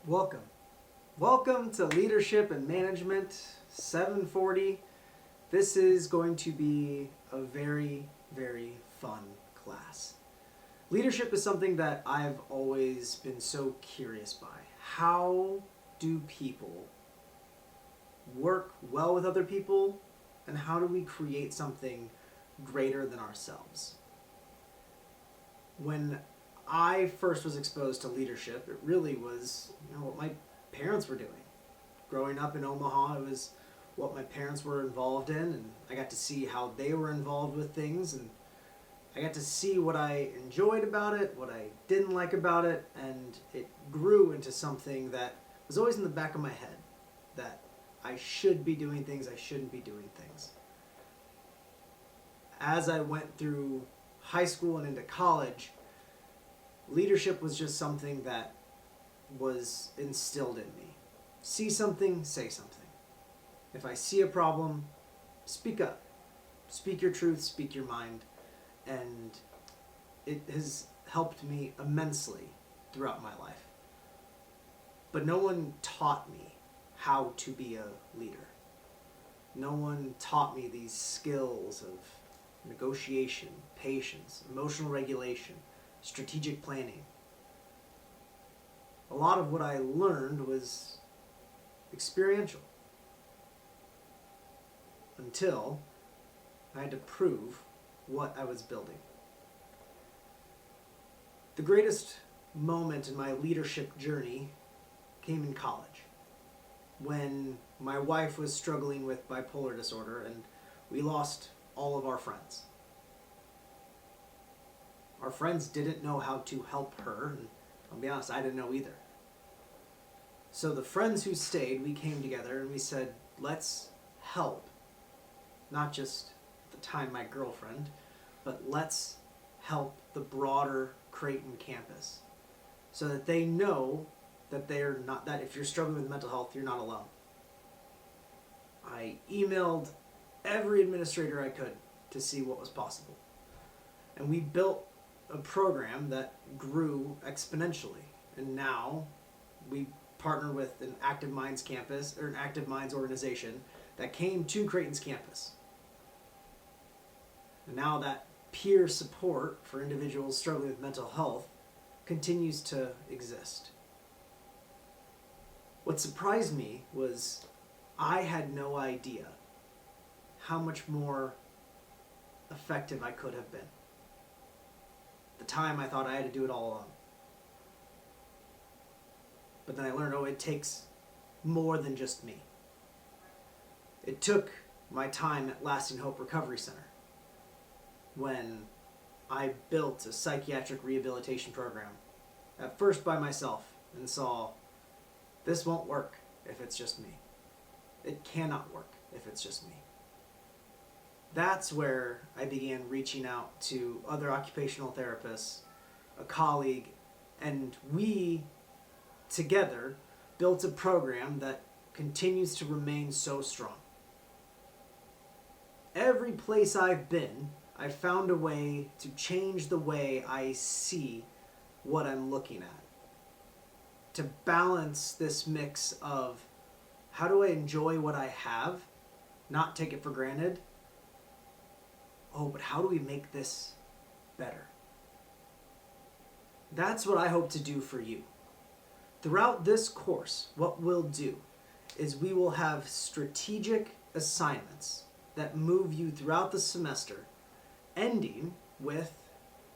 Welcome. Welcome to Leadership and Management 740. This is going to be a very, very fun class. Leadership is something that I've always been so curious by. How do people work well with other people, and how do we create something greater than ourselves? When I first was exposed to leadership, it really was, what my parents were doing. Growing up in Omaha, it was what my parents were involved in, and I got to see how they were involved with things, and I got to see what I enjoyed about it, what I didn't like about it, and it grew into something that was always in the back of my head, that I should be doing things, I shouldn't be doing things. As I went through high school and into college, leadership was just something that was instilled in me. See something, say something. If I see a problem, speak up. Speak your truth, speak your mind. And it has helped me immensely throughout my life. But no one taught me how to be a leader. No one taught me these skills of negotiation, patience, emotional regulation, strategic planning. A lot of what I learned was experiential until I had to prove what I was building. The greatest moment in my leadership journey came in college when my wife was struggling with bipolar disorder and we lost all of our friends. Our friends didn't know how to help her, and I'll be honest, I didn't know either. So the friends who stayed, we came together and we said, let's help, not just at the time my girlfriend, but let's help the broader Creighton campus so that they know that they're not, that if you're struggling with mental health, you're not alone. I emailed every administrator I could to see what was possible. And we built a program that grew exponentially. And now we partner with an Active Minds campus, or an Active Minds organization that came to Creighton's campus. And now that peer support for individuals struggling with mental health continues to exist. What surprised me was I had no idea how much more effective I could have been. At the time, I thought I had to do it all alone. But then I learned, it takes more than just me. It took my time at Lasting Hope Recovery Center when I built a psychiatric rehabilitation program, at first by myself, and saw this won't work if it's just me. It cannot work if it's just me. That's where I began reaching out to other occupational therapists, a colleague, and we together built a program that continues to remain so strong. Every place I've been, I've found a way to change the way I see what I'm looking at. To balance this mix of how do I enjoy what I have, not take it for granted, but how do we make this better? That's what I hope to do for you. Throughout this course, what we'll do is we will have strategic assignments that move you throughout the semester, ending with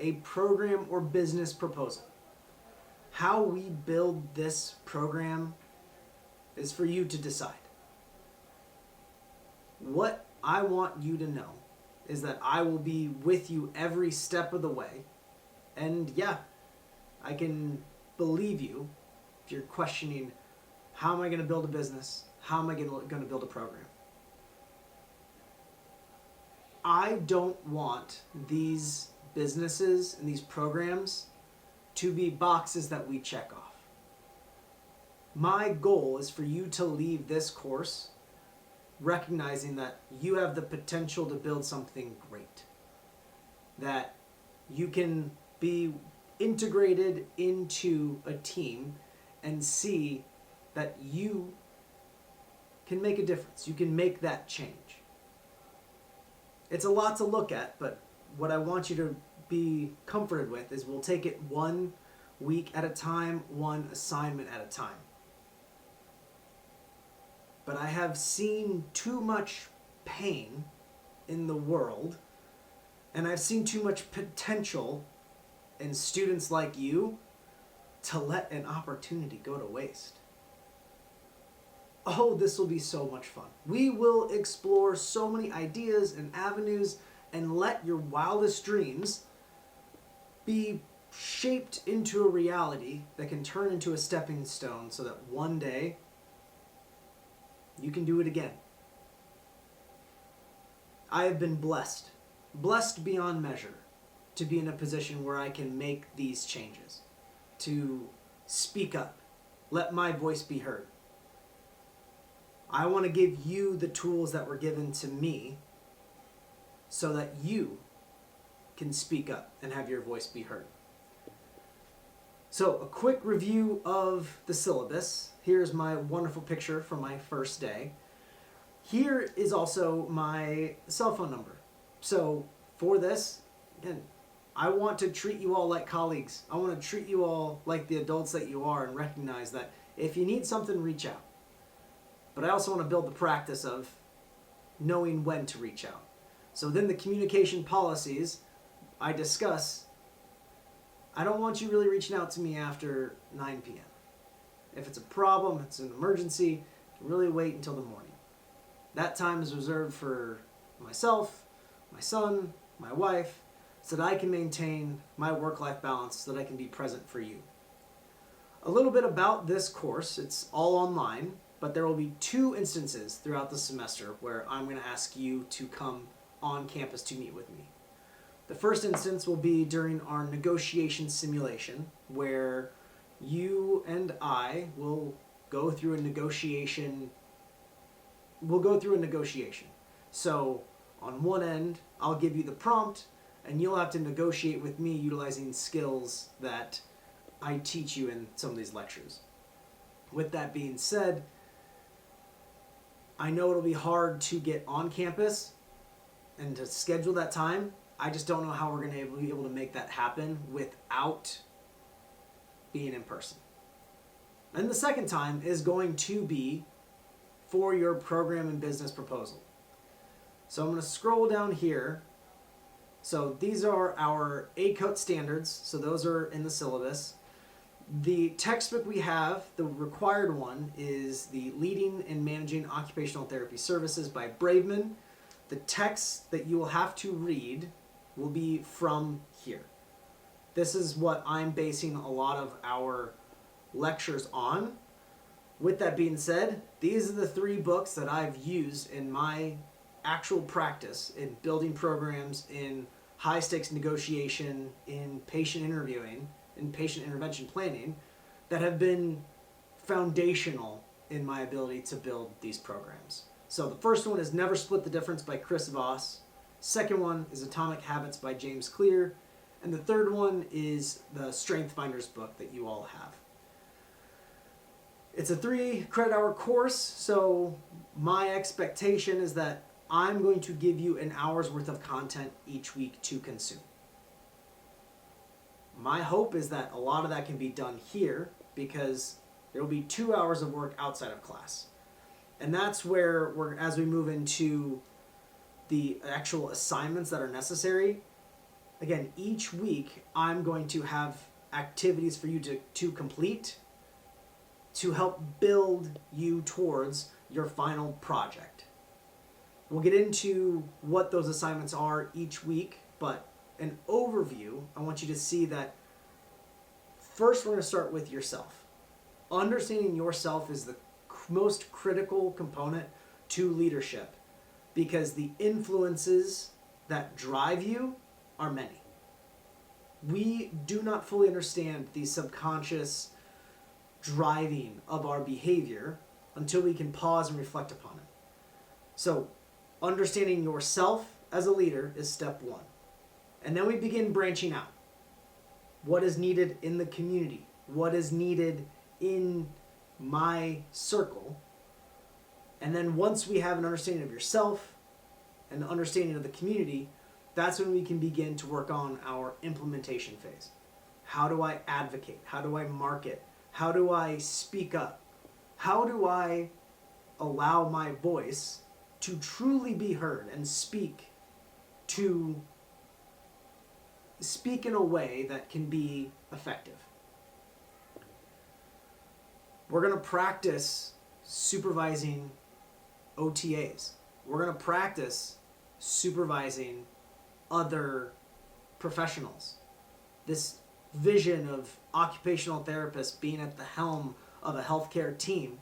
a program or business proposal. How we build this program is for you to decide. What I want you to know is that I will be with you every step of the way. And yeah, I can believe you if you're questioning, how am I going to build a business? How am I going to build a program? I don't want these businesses and these programs to be boxes that we check off. My goal is for you to leave this course recognizing that you have the potential to build something great. That you can be integrated into a team and see that you can make a difference. You can make that change. It's a lot to look at, but what I want you to be comforted with is we'll take it 1 week at a time, one assignment at a time. But I have seen too much pain in the world, and I've seen too much potential in students like you to let an opportunity go to waste. Oh, this will be so much fun. We will explore so many ideas and avenues and let your wildest dreams be shaped into a reality that can turn into a stepping stone so that one day you can do it again. I have been blessed beyond measure to be in a position where I can make these changes, to speak up, let my voice be heard. I want to give you the tools that were given to me so that you can speak up and have your voice be heard. So, a quick review of the syllabus. Here's my wonderful picture from my first day. Here is also my cell phone number. So, for this, again, I want to treat you all like colleagues. I want to treat you all like the adults that you are and recognize that if you need something, reach out. But I also want to build the practice of knowing when to reach out. So then the communication policies I discuss, I don't want you really reaching out to me after 9 p.m. If it's a problem, it's an emergency, really wait until the morning. That time is reserved for myself, my son, my wife, so that I can maintain my work-life balance, so that I can be present for you. A little bit about this course. It's all online, but there will be 2 instances throughout the semester where I'm going to ask you to come on campus to meet with me. The first instance will be during our negotiation simulation, where you and I will go through a negotiation. So on one end, I'll give you the prompt, and you'll have to negotiate with me utilizing skills that I teach you in some of these lectures. With that being said, I know it'll be hard to get on campus and to schedule that time. I just don't know how we're going to be able to make that happen without being in person. And the second time is going to be for your program and business proposal. So I'm going to scroll down here. So these are our ACOT standards. So those are in the syllabus. The textbook we have, the required one, is the Leading and Managing Occupational Therapy Services by Braveman. The text that you will have to read will be from here. This is what I'm basing a lot of our lectures on. With that being said, these are the 3 books that I've used in my actual practice in building programs, in high-stakes negotiation, in patient interviewing, in patient intervention planning, that have been foundational in my ability to build these programs. So the first one is Never Split the Difference by Chris Voss. Second one is Atomic Habits by James Clear. And the third one is the Strength Finders book that you all have. It's a 3 credit hour course, so my expectation is that I'm going to give you an hour's worth of content each week to consume. My hope is that a lot of that can be done here, because there will be 2 hours of work outside of class. And that's where as we move into the actual assignments that are necessary, again, each week I'm going to have activities for you to complete to help build you towards your final project. We'll get into what those assignments are each week, but an overview, I want you to see that first we're going to start with yourself. Understanding yourself is the most critical component to leadership, because the influences that drive you are many. We do not fully understand the subconscious driving of our behavior until we can pause and reflect upon it. So, understanding yourself as a leader is step 1. And then we begin branching out. What is needed in the community? What is needed in my circle. And then once we have an understanding of yourself and an understanding of the community, that's when we can begin to work on our implementation phase. How do I advocate? How do I market? How do I speak up? How do I allow my voice to truly be heard and speak in a way that can be effective? We're going to practice supervising OTAs. We're going to practice supervising other professionals. This vision of occupational therapists being at the helm of a healthcare team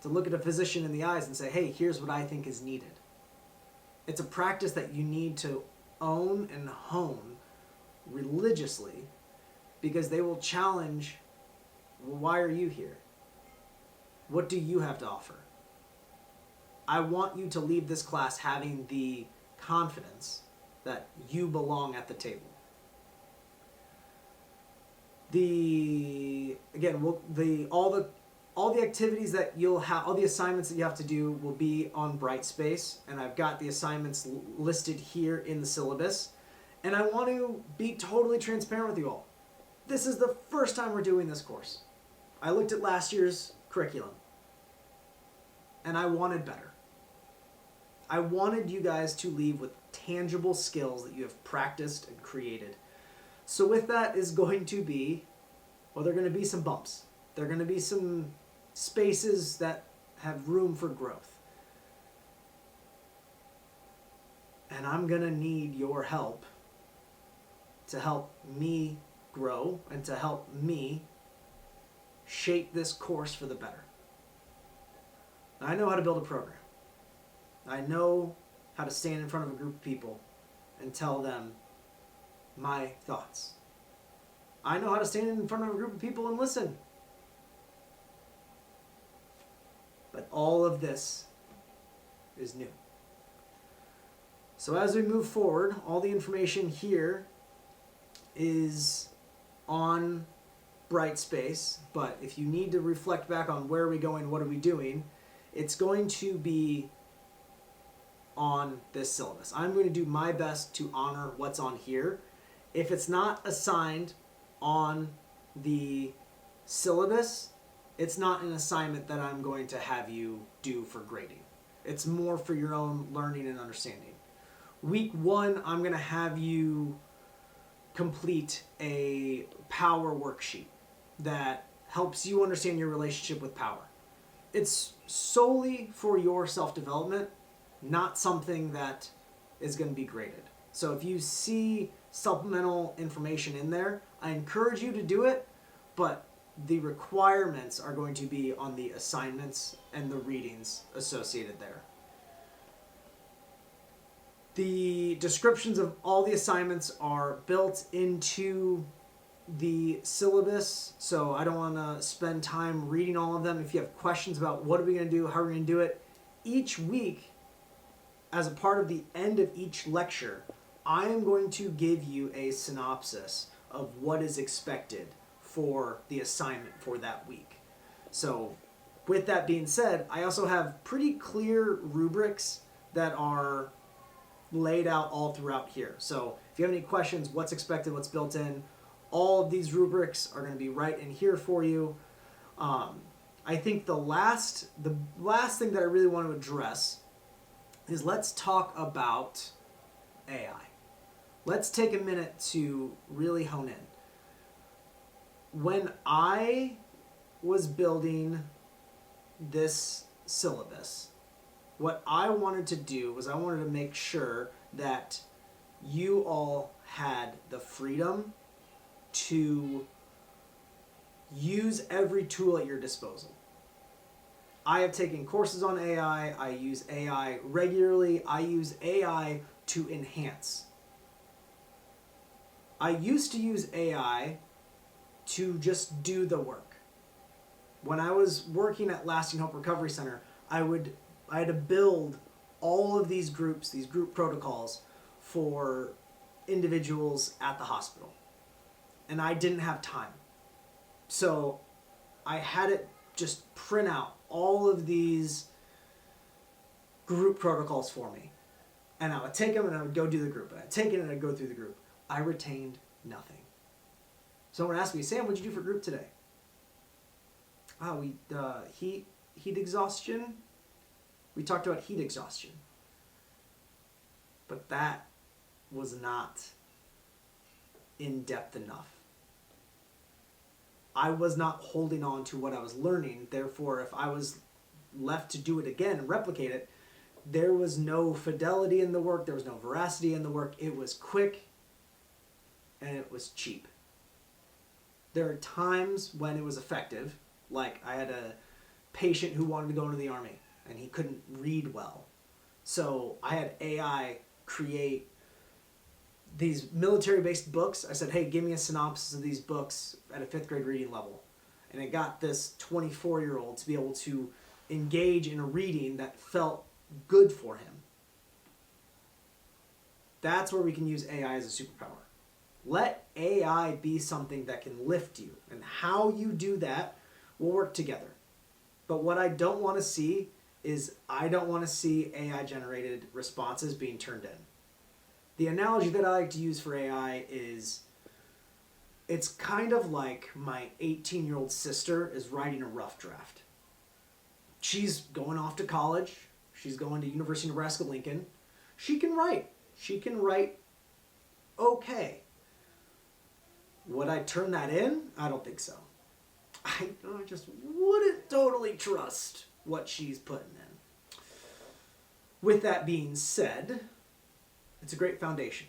to look at a physician in the eyes and say, hey, here's what I think is needed. It's a practice that you need to own and hone religiously, because they will challenge, well, why are you here? What do you have to offer? I want you to leave this class having the confidence that you belong at the table. All the activities that you'll have, all the assignments that you have to do will be on Brightspace, and I've got the assignments listed here in the syllabus. And I want to be totally transparent with you all. This is the first time we're doing this course. I looked at last year's curriculum, and I wanted better. I wanted you guys to leave with tangible skills that you have practiced and created. So with that is going to be, well, there are going to be some bumps. There are going to be some spaces that have room for growth. And I'm going to need your help to help me grow and to help me shape this course for the better. I know how to build a program. I know how to stand in front of a group of people and tell them my thoughts. I know how to stand in front of a group of people and listen. But all of this is new. So as we move forward, all the information here is on Brightspace, but if you need to reflect back on where are we going, what are we doing, it's going to be on this syllabus. I'm going to do my best to honor what's on here. If it's not assigned on the syllabus, it's not an assignment that I'm going to have you do for grading. It's more for your own learning and understanding. Week 1, I'm going to have you complete a power worksheet that helps you understand your relationship with power. It's solely for your self-development, not something that is going to be graded. So if you see supplemental information in there, I encourage you to do it, but the requirements are going to be on the assignments and the readings associated there. The descriptions of all the assignments are built into the syllabus, so I don't want to spend time reading all of them. If you have questions about what are we going to do, how are we going to do it, each week, as a part of the end of each lecture, I am going to give you a synopsis of what is expected for the assignment for that week. So with that being said, I also have pretty clear rubrics that are laid out all throughout here. So if you have any questions, what's expected, what's built in, all of these rubrics are going to be right in here for you. I think the last thing that I really want to address is let's talk about AI. Let's take a minute to really hone in. When I was building this syllabus, what I wanted to do was I wanted to make sure that you all had the freedom to use every tool at your disposal. I have taken courses on AI. I use AI regularly. I use AI to enhance. I used to use AI to just do the work. When I was working at Lasting Hope Recovery Center, I had to build all of these groups, these group protocols for individuals at the hospital. And I didn't have time. So I had it just print out all of these group protocols for me. And I would take them and I would go do the group. And I'd take it and I'd go through the group. I retained nothing. Someone asked me, Sam, what'd you do for group today? Heat exhaustion. We talked about heat exhaustion. But that was not in-depth enough. I was not holding on to what I was learning. Therefore, if I was left to do it again and replicate it, there was no fidelity in the work. There was no veracity in the work. It was quick and it was cheap. There are times when it was effective. Like I had a patient who wanted to go into the Army and he couldn't read well. So I had AI create these military-based books. I said, hey, give me a synopsis of these books at a 5th grade reading level. And it got this 24-year-old to be able to engage in a reading that felt good for him. That's where we can use AI as a superpower. Let AI be something that can lift you. And how you do that will work together. But what I don't want to see is I don't want to see AI-generated responses being turned in. The analogy that I like to use for AI is it's kind of like my 18-year-old sister is writing a rough draft. She's going off to college. She's going to University of Nebraska-Lincoln. She can write. She can write okay. Would I turn that in? I don't think so. I just wouldn't totally trust what she's putting in. With that being said, it's a great foundation.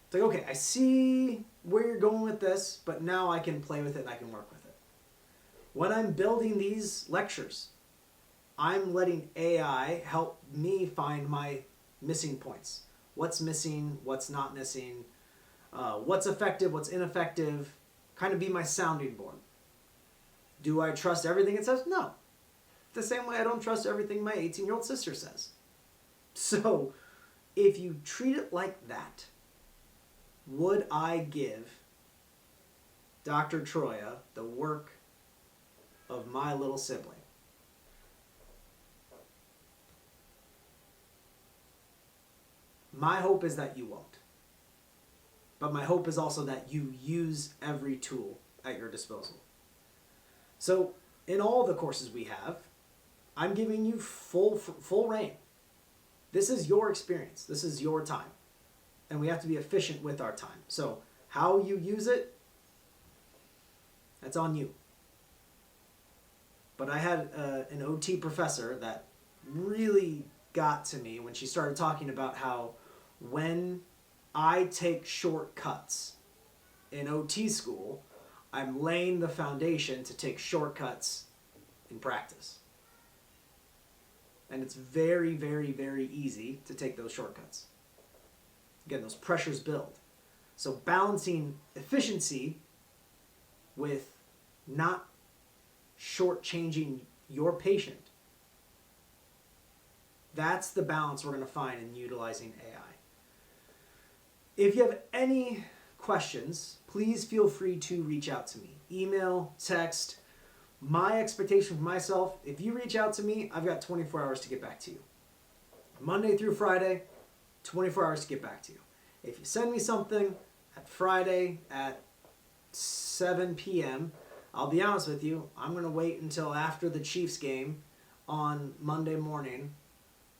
It's like, okay, I see where you're going with this, but now I can play with it and I can work with it. When I'm building these lectures, I'm letting AI help me find my missing points. What's missing, what's not missing, what's effective, what's ineffective, kind of be my sounding board. Do I trust everything it says? No. The same way I don't trust everything my 18-year-old sister says. So, if you treat it like that, would I give Dr. Troya the work of my little sibling? My hope is that you won't. But my hope is also that you use every tool at your disposal. So, in all the courses we have, I'm giving you full reign. This is your experience. This is your time. And we have to be efficient with our time. So, how you use it, that's on you. But I had an OT professor that really got to me when she started talking about how when I take shortcuts in OT school, I'm laying the foundation to take shortcuts in practice. And it's very, very, very easy to take those shortcuts. Again, those pressures build. So balancing efficiency with not shortchanging your patient, that's the balance we're going to find in utilizing AI. If you have any questions, please feel free to reach out to me. Email, text. My expectation for myself, if you reach out to me, I've got 24 hours to get back to you. Monday through Friday, 24 hours to get back to you. If you send me something at Friday at 7 p.m., I'll be honest with you, I'm going to wait until after the Chiefs game on Monday morning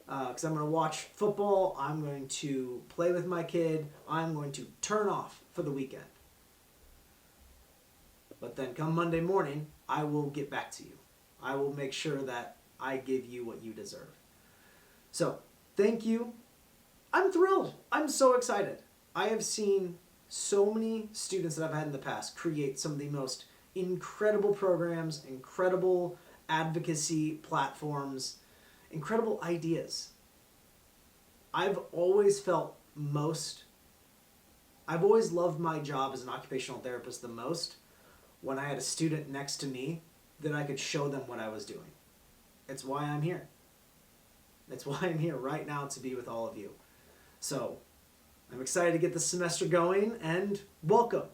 because I'm going to watch football, I'm going to play with my kid, I'm going to turn off for the weekend. But then come Monday morning, I will get back to you. I will make sure that I give you what you deserve. So, thank you. I'm thrilled. I'm so excited. I have seen so many students that I've had in the past create some of the most incredible programs, incredible advocacy platforms, incredible ideas. I've always loved my job as an occupational therapist the most when I had a student next to me that I could show them what I was doing. It's why I'm here. It's why I'm here right now to be with all of you. So, I'm excited to get this semester going, and welcome.